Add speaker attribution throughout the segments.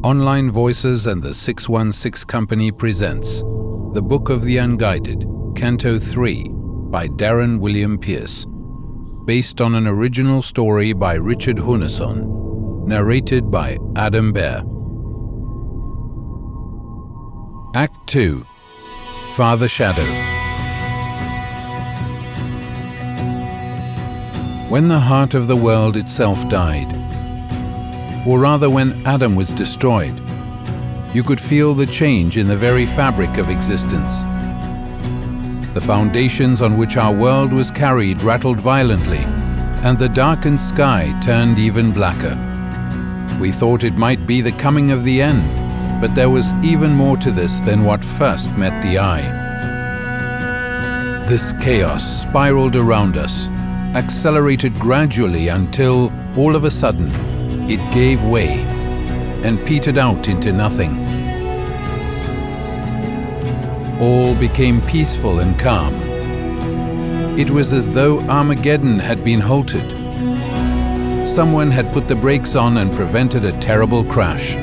Speaker 1: Online Voices and the 616 Company presents The Book of the Unguided, Canto III by Darren William Pearce, based on an original story by Richard Sjunnesson, narrated by Behr. Act 2, Father Shadow. When the heart of the world itself died, or rather when Adam was destroyed, you could feel the change in the very fabric of existence. The foundations on which our world was carried rattled violently, and the darkened sky turned even blacker. We thought it might be the coming of the end, but there was even more to this than what first met the eye. This chaos spiraled around us, accelerated gradually until, all of a sudden, it gave way and petered out into nothing. All became peaceful and calm. It was as though Armageddon had been halted. Someone had put the brakes on and prevented a terrible crash.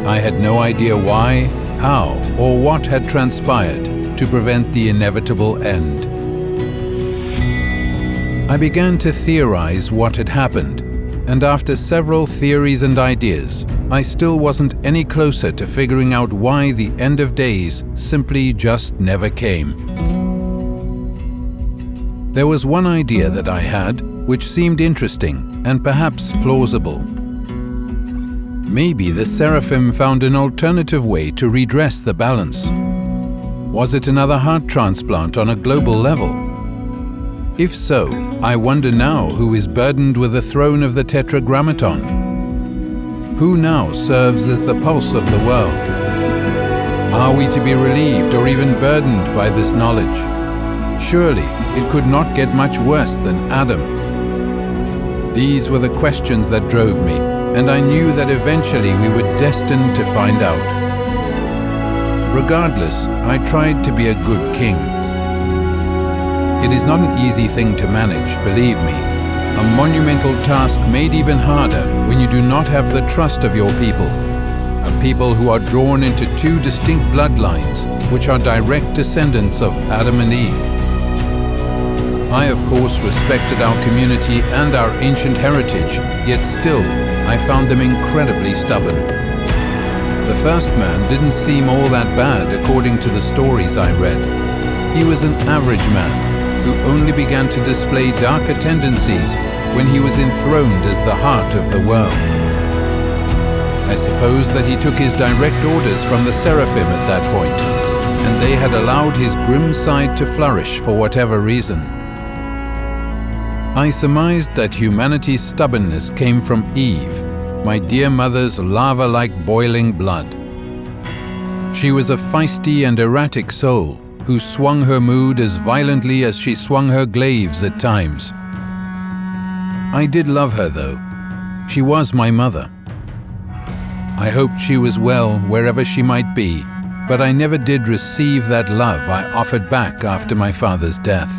Speaker 1: I had no idea why, how, or what had transpired to prevent the inevitable end. I began to theorize what had happened, and after several theories and ideas, I still wasn't any closer to figuring out why the end of days simply just never came. There was one idea that I had, which seemed interesting and perhaps plausible. Maybe the Seraphim found an alternative way to redress the balance. Was it another heart transplant on a global level? If so, I wonder now who is burdened with the throne of the Tetragrammaton. Who now serves as the pulse of the world? Are we to be relieved or even burdened by this knowledge? Surely it could not get much worse than Adam. These were the questions that drove me, and I knew that eventually we were destined to find out. Regardless, I tried to be a good king. It is not an easy thing to manage, believe me. A monumental task made even harder when you do not have the trust of your people. A people who are drawn into two distinct bloodlines, which are direct descendants of Adam and Eve. I, of course, respected our community and our ancient heritage, yet still, I found them incredibly stubborn. The first man didn't seem all that bad according to the stories I read. He was an average man, who only began to display darker tendencies when he was enthroned as the heart of the world. I suppose that he took his direct orders from the Seraphim at that point, and they had allowed his grim side to flourish for whatever reason. I surmised that humanity's stubbornness came from Eve, my dear mother's lava-like boiling blood. She was a feisty and erratic soul, who swung her mood as violently as she swung her glaives at times. I did love her, though. She was my mother. I hoped she was well wherever she might be, but I never did receive that love I offered back after my father's death.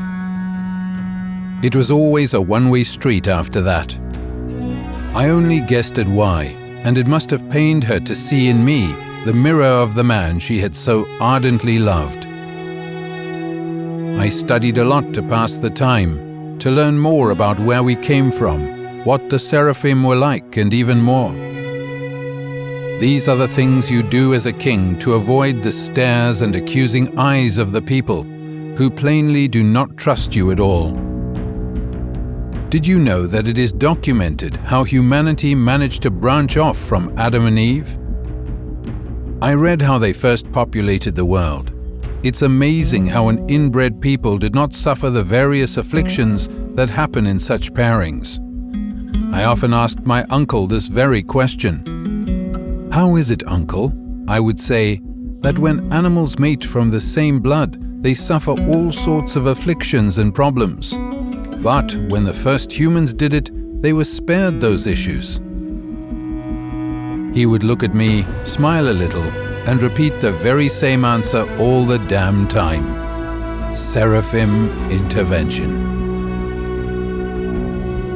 Speaker 1: It was always a one-way street after that. I only guessed at why, and it must have pained her to see in me the mirror of the man she had so ardently loved. I studied a lot to pass the time, to learn more about where we came from, what the Seraphim were like, and even more. These are the things you do as a king to avoid the stares and accusing eyes of the people, who plainly do not trust you at all. Did you know that it is documented how humanity managed to branch off from Adam and Eve? I read how they first populated the world. It's amazing how an inbred people did not suffer the various afflictions that happen in such pairings. I often asked my uncle this very question. How is it, uncle, I would say, that when animals mate from the same blood, they suffer all sorts of afflictions and problems? But when the first humans did it, they were spared those issues. He would look at me, smile a little, and repeat the very same answer all the damn time. Seraphim intervention.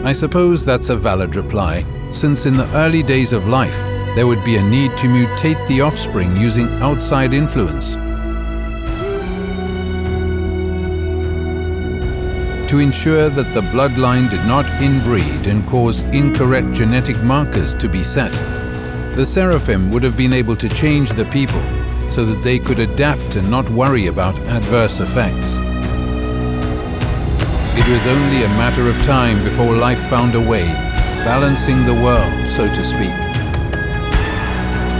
Speaker 1: I suppose that's a valid reply, since in the early days of life, there would be a need to mutate the offspring using outside influence. To ensure that the bloodline did not inbreed and cause incorrect genetic markers to be set, the Seraphim would have been able to change the people so that they could adapt and not worry about adverse effects. It was only a matter of time before life found a way, balancing the world, so to speak.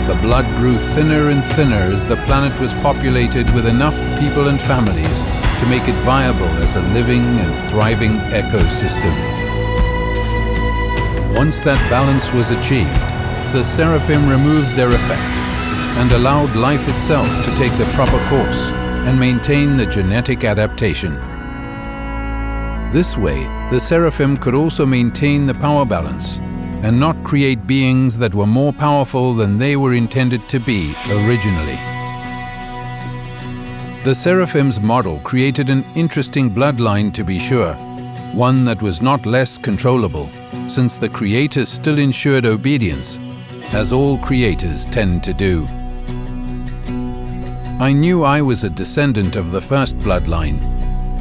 Speaker 1: The blood grew thinner and thinner as the planet was populated with enough people and families to make it viable as a living and thriving ecosystem. Once that balance was achieved, the Seraphim removed their effect and allowed life itself to take the proper course and maintain the genetic adaptation. This way, the Seraphim could also maintain the power balance and not create beings that were more powerful than they were intended to be originally. The Seraphim's model created an interesting bloodline, to be sure, one that was not less controllable, since the creators still ensured obedience, as all creators tend to do. I knew I was a descendant of the first bloodline.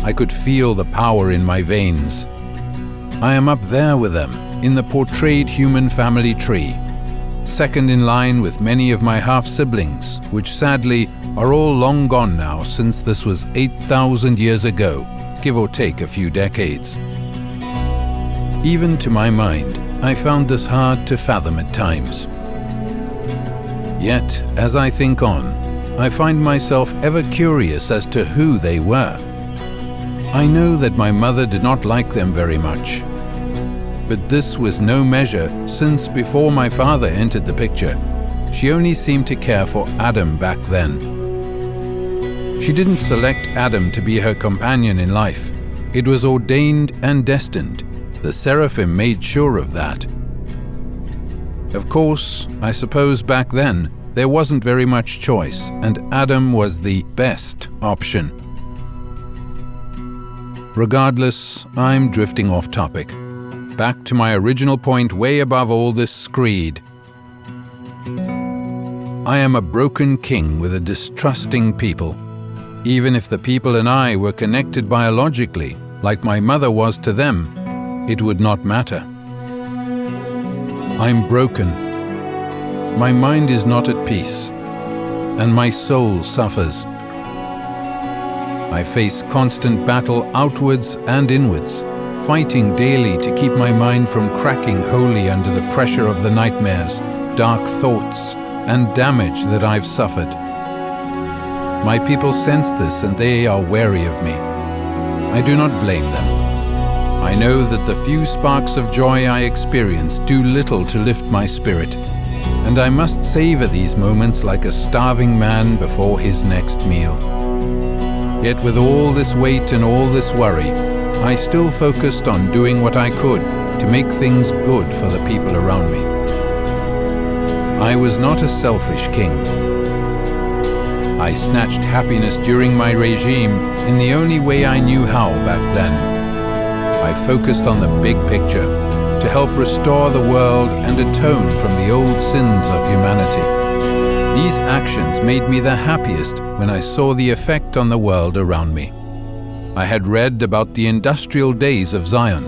Speaker 1: I could feel the power in my veins. I am up there with them, in the portrayed human family tree, second in line with many of my half-siblings, which sadly are all long gone now since this was 8,000 years ago, give or take a few decades. Even to my mind, I found this hard to fathom at times. Yet, as I think on, I find myself ever curious as to who they were. I know that my mother did not like them very much. But this was no measure, since before my father entered the picture, she only seemed to care for Adam back then. She didn't select Adam to be her companion in life. It was ordained and destined. The Seraphim made sure of that. Of course, I suppose back then, there wasn't very much choice, and Adam was the best option. Regardless, I'm drifting off topic. Back to my original point way above all this screed. I am a broken king with a distrusting people. Even if the people and I were connected biologically, like my mother was to them, it would not matter. I'm broken. My mind is not at peace, and my soul suffers. I face constant battle outwards and inwards, fighting daily to keep my mind from cracking wholly under the pressure of the nightmares, dark thoughts, and damage that I've suffered. My people sense this and they are wary of me. I do not blame them. I know that the few sparks of joy I experience do little to lift my spirit, and I must savor these moments like a starving man before his next meal. Yet with all this weight and all this worry, I still focused on doing what I could to make things good for the people around me. I was not a selfish king. I snatched happiness during my regime in the only way I knew how back then. I focused on the big picture to help restore the world and atone from the old sins of humanity. These actions made me the happiest when I saw the effect on the world around me. I had read about the industrial days of Zion.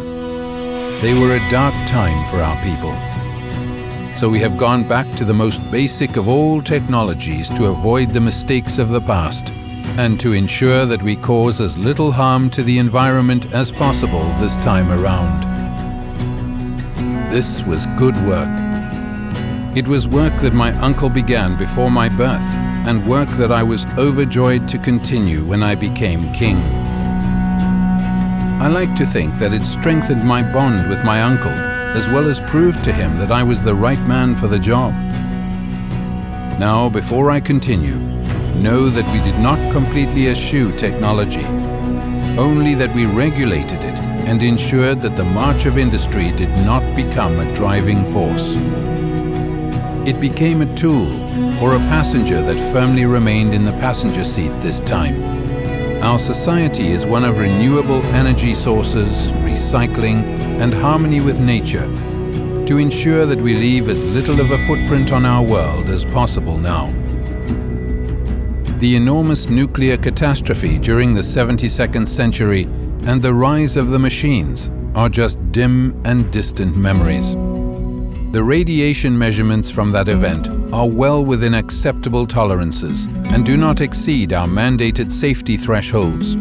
Speaker 1: They were a dark time for our people. So we have gone back to the most basic of all technologies to avoid the mistakes of the past and to ensure that we cause as little harm to the environment as possible this time around. This was good work. It was work that my uncle began before my birth, and work that I was overjoyed to continue when I became king. I like to think that it strengthened my bond with my uncle, as well as proved to him that I was the right man for the job. Now, before I continue, know that we did not completely eschew technology, only that we regulated it and ensured that the march of industry did not become a driving force. It became a tool or a passenger that firmly remained in the passenger seat this time. Our society is one of renewable energy sources, recycling, and harmony with nature. to ensure that we leave as little of a footprint on our world as possible now. The enormous nuclear catastrophe during the 72nd century and the rise of the machines are just dim and distant memories. The radiation measurements from that event are well within acceptable tolerances and do not exceed our mandated safety thresholds.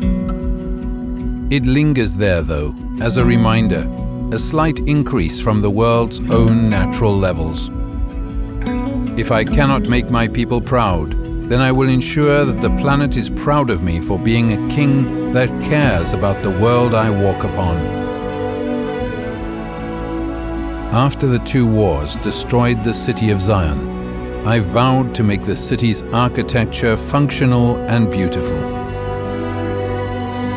Speaker 1: It lingers there, though, as a reminder, a slight increase from the world's own natural levels. If I cannot make my people proud, then I will ensure that the planet is proud of me for being a king that cares about the world I walk upon. After the two wars destroyed the city of Zion, I vowed to make the city's architecture functional and beautiful.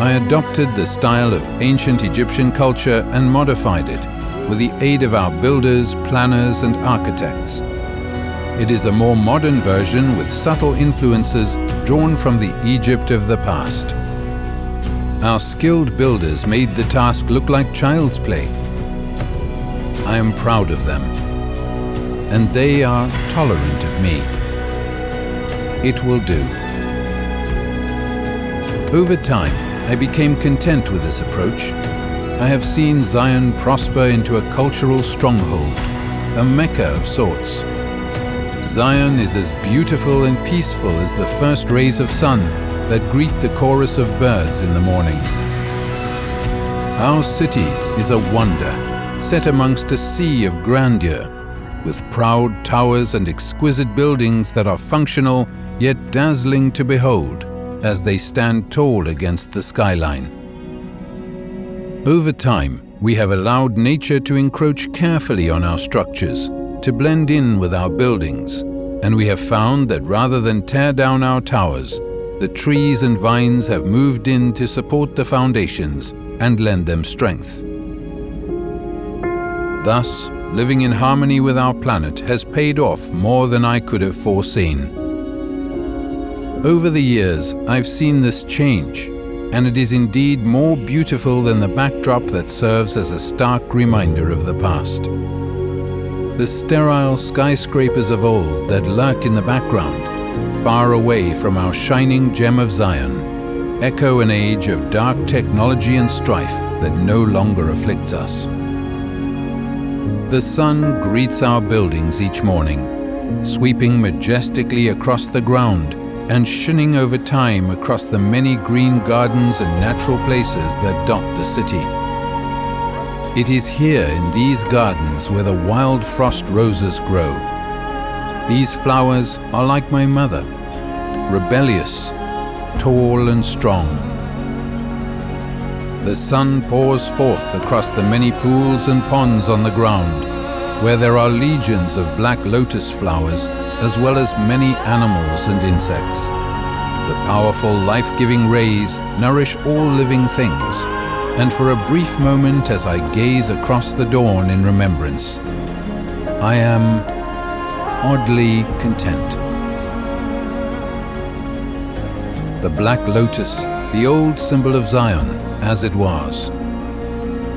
Speaker 1: I adopted the style of ancient Egyptian culture and modified it with the aid of our builders, planners, and architects. It is a more modern version with subtle influences drawn from the Egypt of the past. Our skilled builders made the task look like child's play. I am proud of them, and they are tolerant of me. It will do. Over time, I became content with this approach. I have seen Zion prosper into a cultural stronghold, a Mecca of sorts. Zion is as beautiful and peaceful as the first rays of sun that greet the chorus of birds in the morning. Our city is a wonder, set amongst a sea of grandeur, with proud towers and exquisite buildings that are functional yet dazzling to behold as they stand tall against the skyline. Over time, we have allowed nature to encroach carefully on our structures, to blend in with our buildings, and we have found that rather than tear down our towers, the trees and vines have moved in to support the foundations and lend them strength. Thus, living in harmony with our planet has paid off more than I could have foreseen. Over the years, I've seen this change, and it is indeed more beautiful than the backdrop that serves as a stark reminder of the past. The sterile skyscrapers of old that lurk in the background, far away from our shining gem of Zion, echo an age of dark technology and strife that no longer afflicts us. The sun greets our buildings each morning, sweeping majestically across the ground and shunning over time across the many green gardens and natural places that dot the city. It is here in these gardens where the wild frost roses grow. These flowers are like my mother, rebellious, tall and strong. The sun pours forth across the many pools and ponds on the ground, where there are legions of black lotus flowers, as well as many animals and insects. The powerful life-giving rays nourish all living things, and for a brief moment as I gaze across the dawn in remembrance, I am oddly content. The black lotus, the old symbol of Zion, as it was.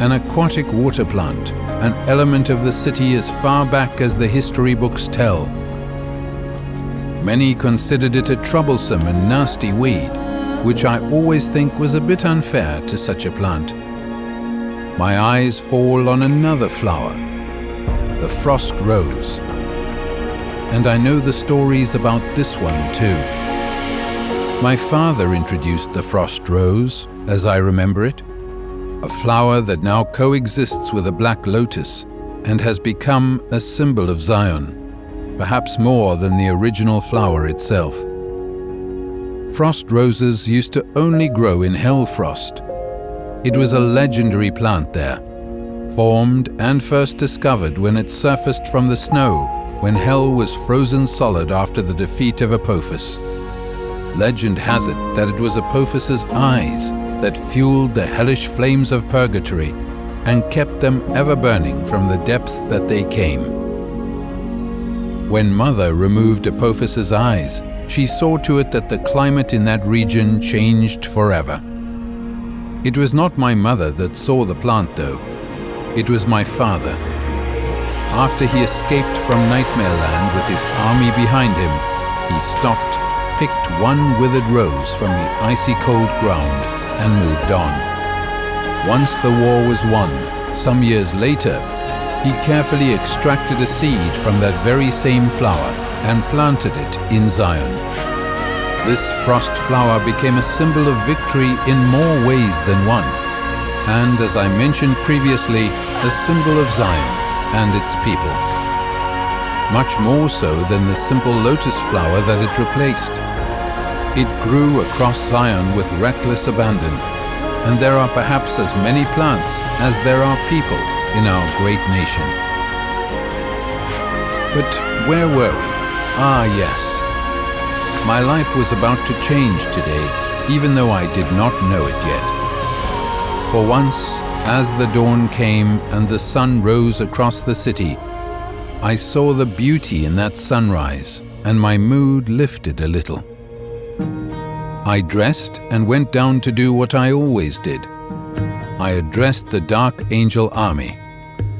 Speaker 1: An aquatic water plant, an element of the city as far back as the history books tell. Many considered it a troublesome and nasty weed, which I always think was a bit unfair to such a plant. My eyes fall on another flower, the frost rose. And I know the stories about this one too. My father introduced the frost rose, as I remember it, a flower that now coexists with a black lotus and has become a symbol of Zion, perhaps more than the original flower itself. Frost roses used to only grow in hell frost. It was a legendary plant there, formed and first discovered when it surfaced from the snow when hell was frozen solid after the defeat of Apophis. Legend has it that it was Apophis' eyes that fueled the hellish flames of purgatory and kept them ever burning from the depths that they came. When Mother removed Apophis' eyes, she saw to it that the climate in that region changed forever. It was not my mother that saw the plant, though. It was my father. after he escaped from Nightmare Land with his army behind him, he stopped, picked one withered rose from the icy cold ground, and moved on. Once the war was won, some years later, he carefully extracted a seed from that very same flower and planted it in Zion. This frost flower became a symbol of victory in more ways than one, and, as I mentioned previously, a symbol of Zion and its people. Much more so than the simple lotus flower that it replaced. It grew across Zion with reckless abandon, and there are perhaps as many plants as there are people in our great nation. But where were we? Ah, yes. My life was about to change today, even though I did not know it yet. For once, as the dawn came and the sun rose across the city, I saw the beauty in that sunrise, and my mood lifted a little. I dressed and went down to do what I always did. I addressed the Dark Angel army,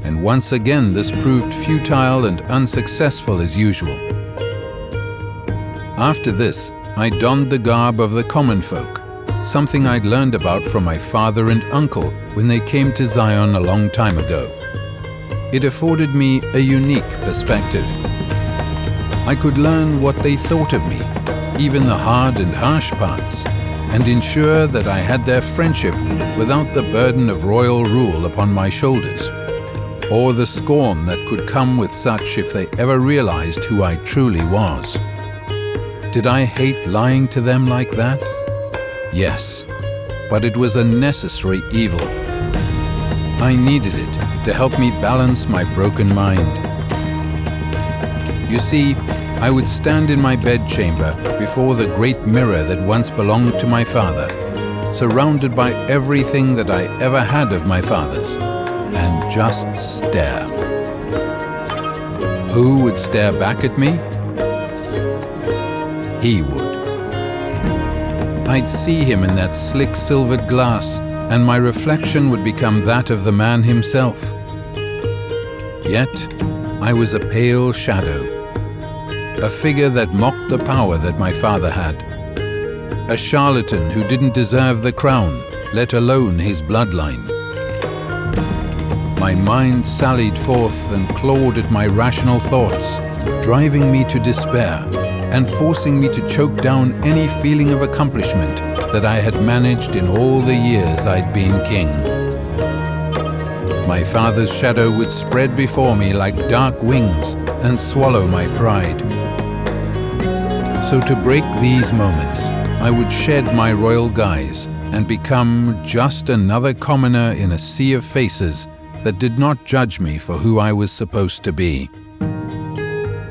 Speaker 1: and once again this proved futile and unsuccessful as usual. After this, I donned the garb of the common folk, something I'd learned about from my father and uncle when they came to Zion a long time ago. It afforded me a unique perspective. I could learn what they thought of me, even the hard and harsh parts, and ensure that I had their friendship without the burden of royal rule upon my shoulders, or the scorn that could come with such if they ever realized who I truly was. Did I hate lying to them like that? Yes, but it was a necessary evil. I needed it to help me balance my broken mind. You see, I would stand in my bedchamber before the great mirror that once belonged to my father, surrounded by everything that I ever had of my father's, and just stare. Who would stare back at me? He would. I'd see him in that slick silvered glass, and my reflection would become that of the man himself. Yet, I was a pale shadow, a figure that mocked the power that my father had, a charlatan who didn't deserve the crown, let alone his bloodline. My mind sallied forth and clawed at my rational thoughts, driving me to despair and forcing me to choke down any feeling of accomplishment that I had managed in all the years I'd been king. My father's shadow would spread before me like dark wings and swallow my pride. So to break these moments, I would shed my royal guise and become just another commoner in a sea of faces that did not judge me for who I was supposed to be.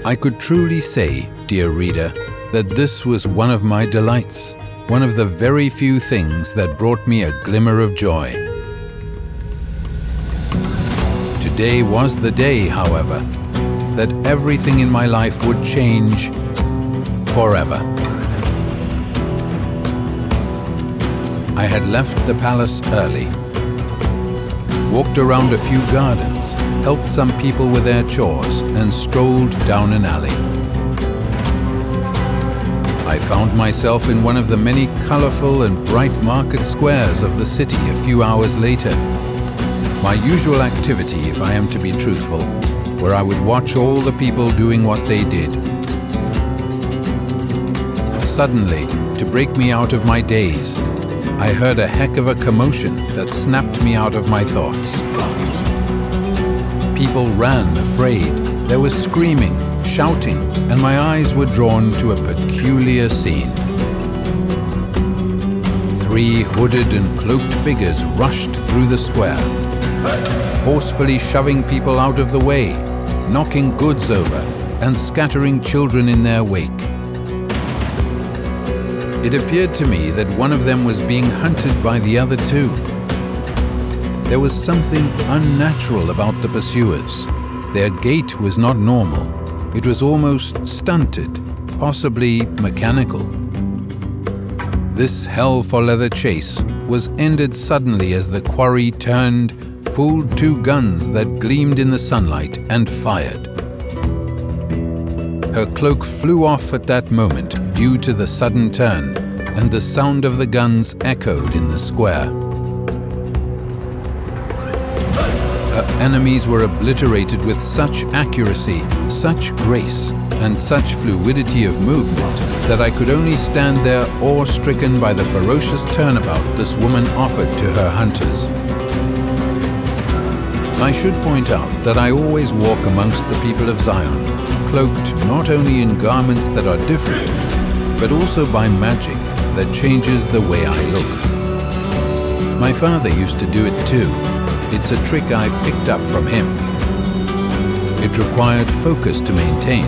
Speaker 1: I could truly say, dear reader, that this was one of my delights, one of the very few things that brought me a glimmer of joy. Today was the day, however, that everything in my life would change forever. I had left the palace early, walked around a few gardens, helped some people with their chores, and strolled down an alley. I found myself in one of the many colorful and bright market squares of the city a few hours later. My usual activity, if I am to be truthful, where I would watch all the people doing what they did. Suddenly, to break me out of my daze, I heard a heck of a commotion that snapped me out of my thoughts. People ran afraid. There was screaming, shouting, and my eyes were drawn to a peculiar scene. 3 hooded and cloaked figures rushed through the square, forcefully shoving people out of the way, knocking goods over, and scattering children in their wake. It appeared to me that one of them was being hunted by the other 2. There was something unnatural about the pursuers. Their gait was not normal. It was almost stunted, possibly mechanical. This hell-for-leather chase was ended suddenly as the quarry turned pulled 2 guns that gleamed in the sunlight and fired. Her cloak flew off at that moment due to the sudden turn, and the sound of the guns echoed in the square. Her enemies were obliterated with such accuracy, such grace, and such fluidity of movement that I could only stand there awe-stricken by the ferocious turnabout this woman offered to her hunters. I should point out that I always walk amongst the people of Zion, cloaked not only in garments that are different, but also by magic that changes the way I look. My father used to do it too. It's a trick I picked up from him. It required focus to maintain,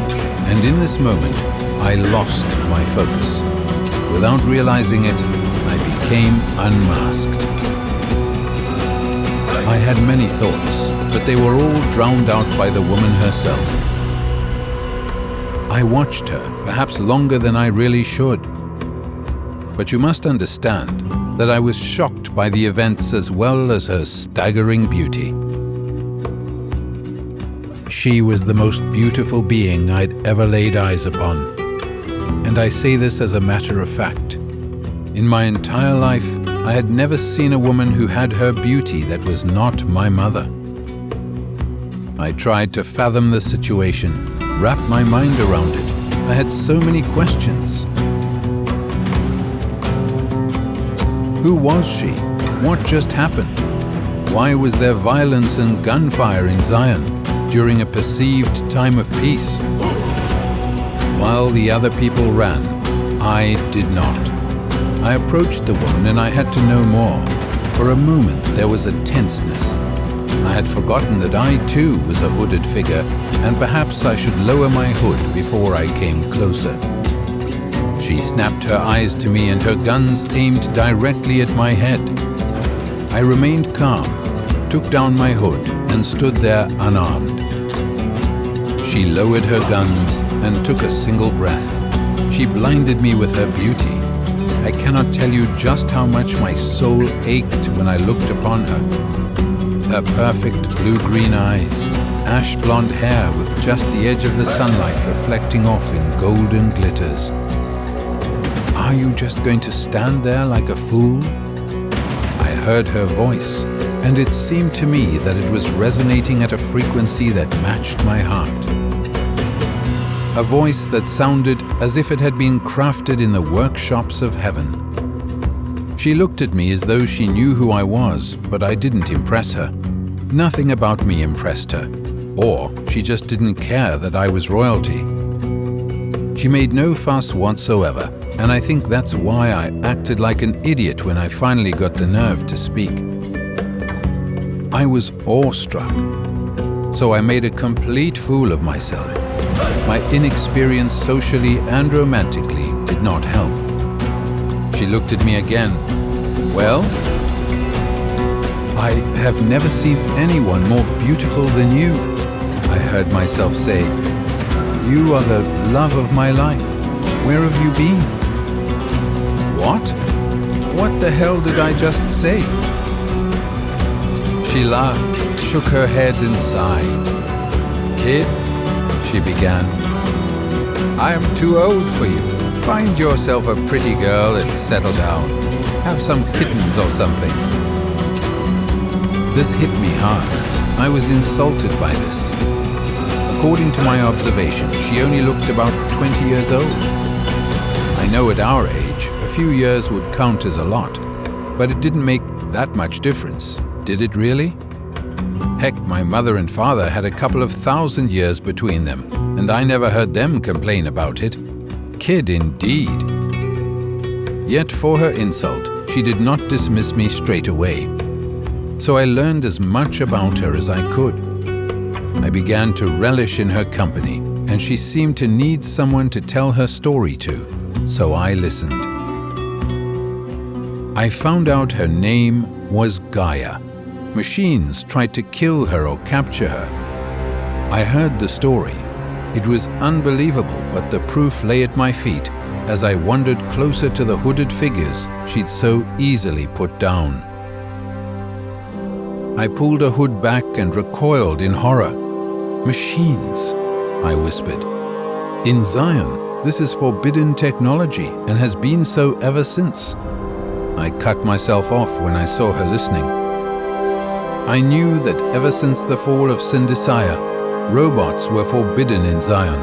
Speaker 1: and in this moment, I lost my focus. Without realizing it, I became unmasked. I had many thoughts, but they were all drowned out by the woman herself. I watched her, perhaps longer than I really should. But you must understand that I was shocked by the events as well as her staggering beauty. She was the most beautiful being I'd ever laid eyes upon. And I say this as a matter of fact. In my entire life, I had never seen a woman who had her beauty that was not my mother. I tried to fathom the situation, wrap my mind around it. I had so many questions. Who was she? What just happened? Why was there violence and gunfire in Zion during a perceived time of peace? While the other people ran, I did not. I approached the woman and I had to know more. For a moment, there was a tenseness. I had forgotten that I too was a hooded figure, and perhaps I should lower my hood before I came closer. She snapped her eyes to me and her guns aimed directly at my head. I remained calm, took down my hood, and stood there unarmed. She lowered her guns and took a single breath. She blinded me with her beauty. I cannot tell you just how much my soul ached when I looked upon her. Her perfect blue-green eyes, ash-blonde hair with just the edge of the sunlight reflecting off in golden glitters. Are you just going to stand there like a fool? I heard her voice, and it seemed to me that it was resonating at a frequency that matched my heart. A voice that sounded as if it had been crafted in the workshops of heaven. She looked at me as though she knew who I was, but I didn't impress her. Nothing about me impressed her, or she just didn't care that I was royalty. She made no fuss whatsoever, and I think that's why I acted like an idiot when I finally got the nerve to speak. I was awestruck, so I made a complete fool of myself. My inexperience socially and romantically did not help. She looked at me again. Well, I have never seen anyone more beautiful than you, I heard myself say. You are the love of my life. Where have you been? What? What the hell did I just say? She laughed, shook her head and sighed. Kid, she began, I am too old for you. Find yourself a pretty girl and settle down. Have some kittens or something. This hit me hard. I was insulted by this. According to my observation, she only looked about 20 years old. I know at our age, a few years would count as a lot, but it didn't make that much difference, did it really? Heck, my mother and father had a couple of 1,000 years between them, and I never heard them complain about it. Kid indeed. Yet for her insult, she did not dismiss me straight away. So I learned as much about her as I could. I began to relish in her company, and she seemed to need someone to tell her story to, so I listened. I found out her name was Gaia. Machines tried to kill her or capture her. I heard the story. It was unbelievable, but the proof lay at my feet as I wandered closer to the hooded figures she'd so easily put down. I pulled a hood back and recoiled in horror. "Machines," I whispered. "In Zion, this is forbidden technology and has been so ever since." I cut myself off when I saw her listening. I knew that ever since the fall of Sindisiah, robots were forbidden in Zion.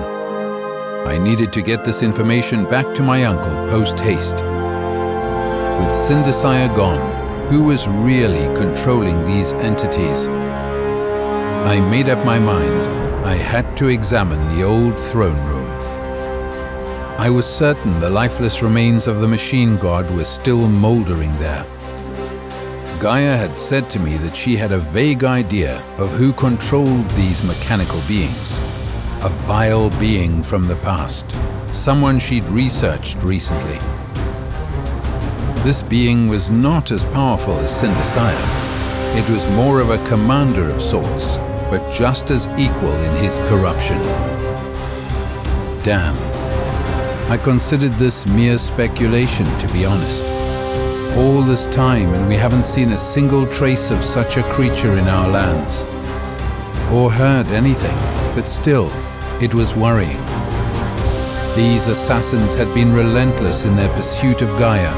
Speaker 1: I needed to get this information back to my uncle post-haste. With Sindisiah gone, who was really controlling these entities? I made up my mind. I had to examine the old throne room. I was certain the lifeless remains of the machine god were still moldering there. Gaia had said to me that she had a vague idea of who controlled these mechanical beings. A vile being from the past, someone she'd researched recently. This being was not as powerful as Sindisiah. It was more of a commander of sorts, but just as equal in his corruption. Damn. I considered this mere speculation, to be honest. All this time and we haven't seen a single trace of such a creature in our lands. Or heard anything, but still, it was worrying. These assassins had been relentless in their pursuit of Gaia,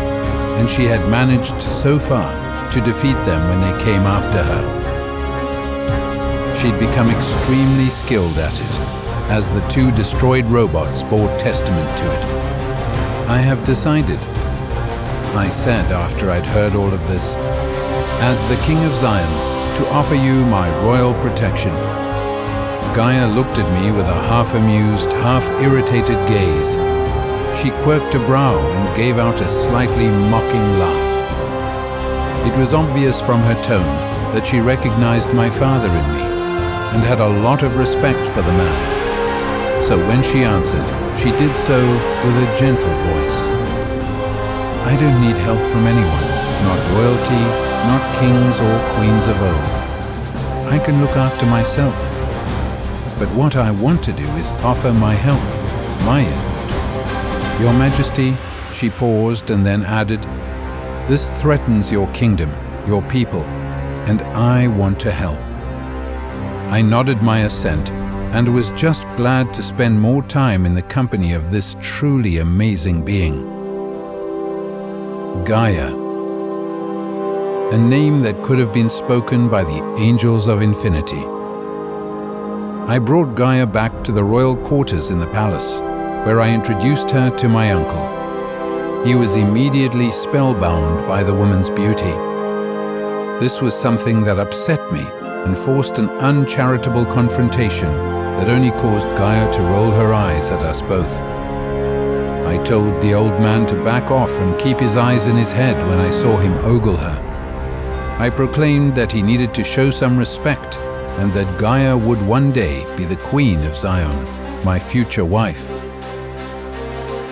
Speaker 1: and she had managed so far to defeat them when they came after her. She'd become extremely skilled at it, as the 2 destroyed robots bore testament to it. "I have decided," I said after I'd heard all of this, "as the King of Zion, to offer you my royal protection." Gaia looked at me with a half-amused, half-irritated gaze. She quirked a brow and gave out a slightly mocking laugh. It was obvious from her tone that she recognized my father in me and had a lot of respect for the man. So when she answered, she did so with a gentle voice. "I don't need help from anyone, not royalty, not kings or queens of old. I can look after myself. But what I want to do is offer my help, my input. Your Majesty," she paused and then added, "this threatens your kingdom, your people, and I want to help." I nodded my assent and was just glad to spend more time in the company of this truly amazing being. Gaia. A name that could have been spoken by the angels of infinity. I brought Gaia back to the royal quarters in the palace, where I introduced her to my uncle. He was immediately spellbound by the woman's beauty. This was something that upset me and forced an uncharitable confrontation that only caused Gaia to roll her eyes at us both. I told the old man to back off and keep his eyes in his head when I saw him ogle her. I proclaimed that he needed to show some respect and that Gaia would one day be the Queen of Zion, my future wife.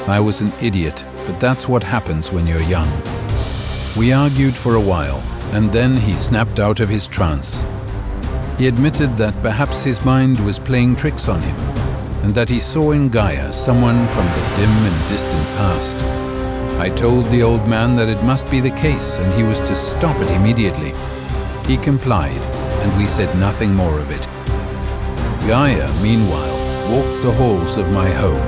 Speaker 1: I was an idiot, but that's what happens when you're young. We argued for a while, and then he snapped out of his trance. He admitted that perhaps his mind was playing tricks on him, and that he saw in Gaia someone from the dim and distant past. I told the old man that it must be the case and he was to stop it immediately. He complied, and we said nothing more of it. Gaia, meanwhile, walked the halls of my home.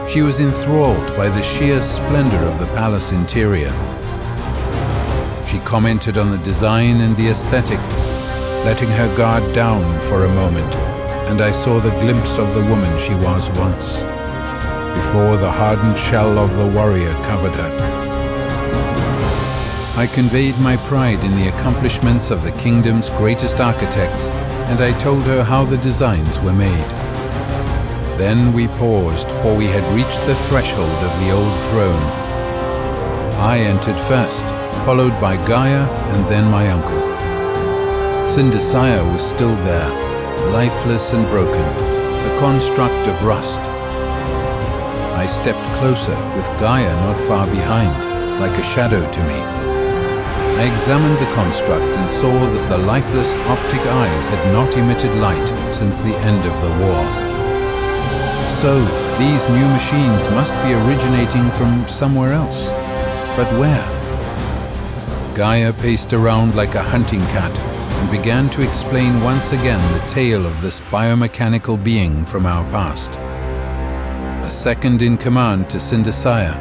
Speaker 1: She was enthralled by the sheer splendor of the palace interior. She commented on the design and the aesthetic, letting her guard down for a moment, and I saw the glimpse of the woman she was once, before the hardened shell of the warrior covered her. I conveyed my pride in the accomplishments of the kingdom's greatest architects, and I told her how the designs were made. Then we paused, for we had reached the threshold of the old throne. I entered first, followed by Gaia and then my uncle. Sindisiah was still there, lifeless and broken, a construct of rust. I stepped closer, with Gaia not far behind, like a shadow to me. I examined the construct and saw that the lifeless optic eyes had not emitted light since the end of the war. So, these new machines must be originating from somewhere else. But where? Gaia paced around like a hunting cat, and began to explain once again the tale of this biomechanical being from our past. A second in command to Sindasaya,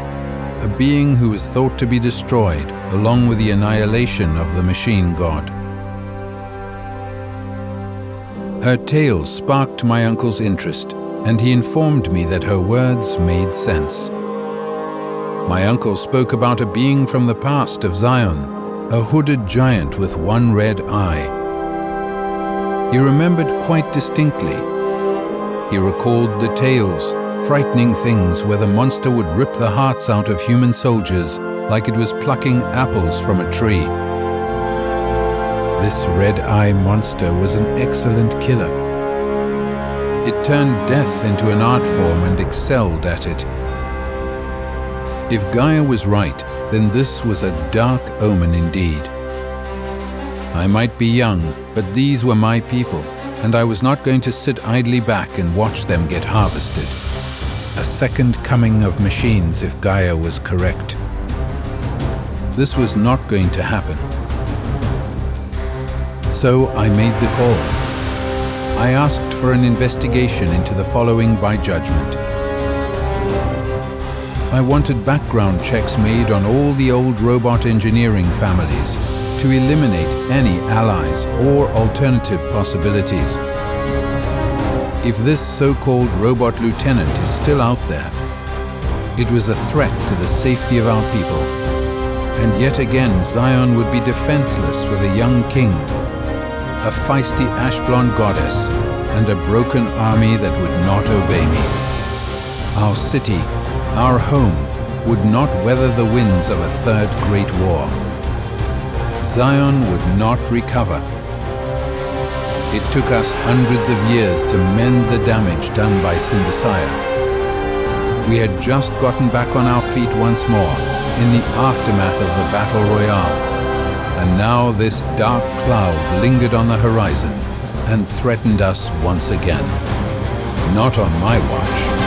Speaker 1: a being who was thought to be destroyed along with the annihilation of the machine god. Her tale sparked my uncle's interest, and he informed me that her words made sense. My uncle spoke about a being from the past of Zion, a hooded giant with one red eye. He remembered quite distinctly. He recalled the tales, frightening things where the monster would rip the hearts out of human soldiers like it was plucking apples from a tree. This red-eye monster was an excellent killer. It turned death into an art form and excelled at it. If Gaia was right, then this was a dark omen indeed. I might be young, but these were my people, and I was not going to sit idly back and watch them get harvested. A second coming of machines if Gaia was correct. This was not going to happen. So I made the call. I asked for an investigation into the following by judgment. I wanted background checks made on all the old robot engineering families to eliminate any allies or alternative possibilities. If this so-called robot lieutenant is still out there, it was a threat to the safety of our people. And yet again, Zion would be defenseless with a young king, a feisty ash-blonde goddess, and a broken army that would not obey me. Our city, our home, would not weather the winds of a third great war. Zion would not recover. It took us hundreds of years to mend the damage done by Sindasaya. We had just gotten back on our feet once more in the aftermath of the Battle Royale, and now this dark cloud lingered on the horizon and threatened us once again. Not on my watch.